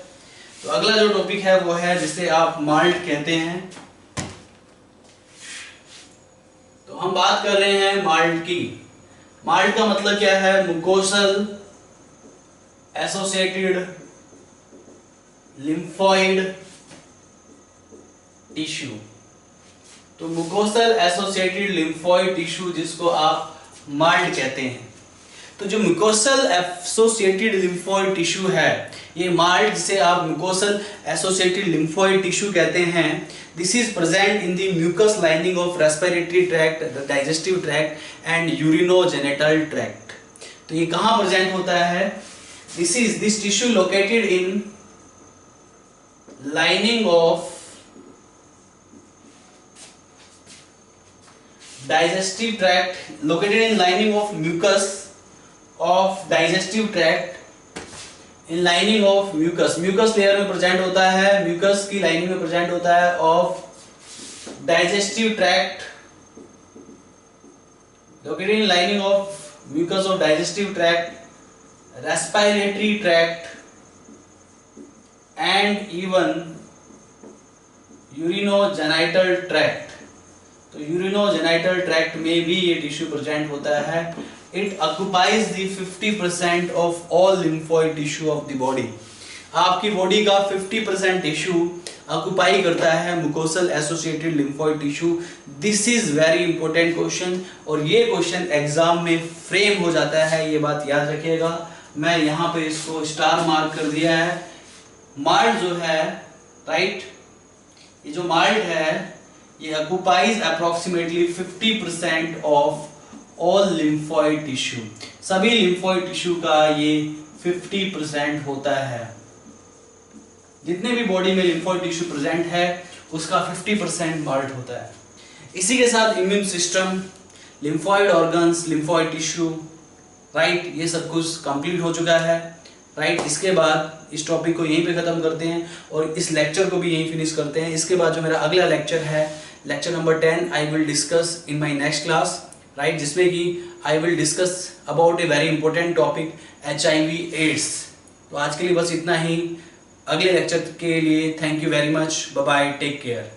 तो अगला जो टॉपिक है वो है जिसे आप माल्ट कहते हैं। तो हम बात कर रहे हैं माल्ट की। माल्ट का मतलब क्या है? Mucosal associated lymphoid tissue. तो मुकोसल एसोसिएटेड लिम्फोइड टिश्यू जिसको आप माल्ट कहते हैं। तो जो म्यूकोसल एसोसिएटेड लिम्फोइड टिश्यू है, ये माल्ट जिसे आप म्यूकोसल एसोसिएटेड लिम्फोइड टिश्यू कहते हैं, this is present in the mucous lining of respiratory tract, the digestive tract and urinogenital tract. तो ये कहां प्रेजेंट होता है? This tissue located in lining of digestive tract, located in lining of mucus of digestive tract, in lining of mucus layer में present होता है, mucus की lining में प्रेजेंट होता है of digestive tract, located in lining of mucus of digestive tract, respiratory tract and even urinogenital tract। तो urinogenital tract में भी ये टिश्यू प्रेजेंट होता है। It occupies the 50% of all lymphoid tissue of the body. आपकी body का 50% tissue occupy करता है mucosal associated lymphoid tissue. This is very important question और ये क्वेश्चन एग्जाम में फ्रेम हो जाता है, ये बात याद रखिएगा। मैं यहाँ पे इसको स्टार मार्क कर दिया है। माल्ट जो है, राइट, ये जो माल्ट है ये occupies approximately 50% of all lymphoid tissue। सभी lymphoid tissue का ये 50% होता है। जितने भी बॉडी में lymphoid tissue प्रेजेंट है उसका 50% माल्ट होता है। इसी के साथ immune system, lymphoid organs, lymphoid tissue, right, ये सब कुछ कंप्लीट हो चुका है, राइट। इसके बाद इस टॉपिक को यहीं पे खत्म करते हैं और इस लेक्चर को भी यहीं फिनिश करते हैं। इसके बाद जो मेरा अगला लेक्चर है, lecture number 10, I will discuss in my next class, right, जिसमें कि I will discuss about a very important topic HIV AIDS. तो आज के लिए बस इतना ही। अगले लेक्चर के लिए thank you very much, bye bye, take care.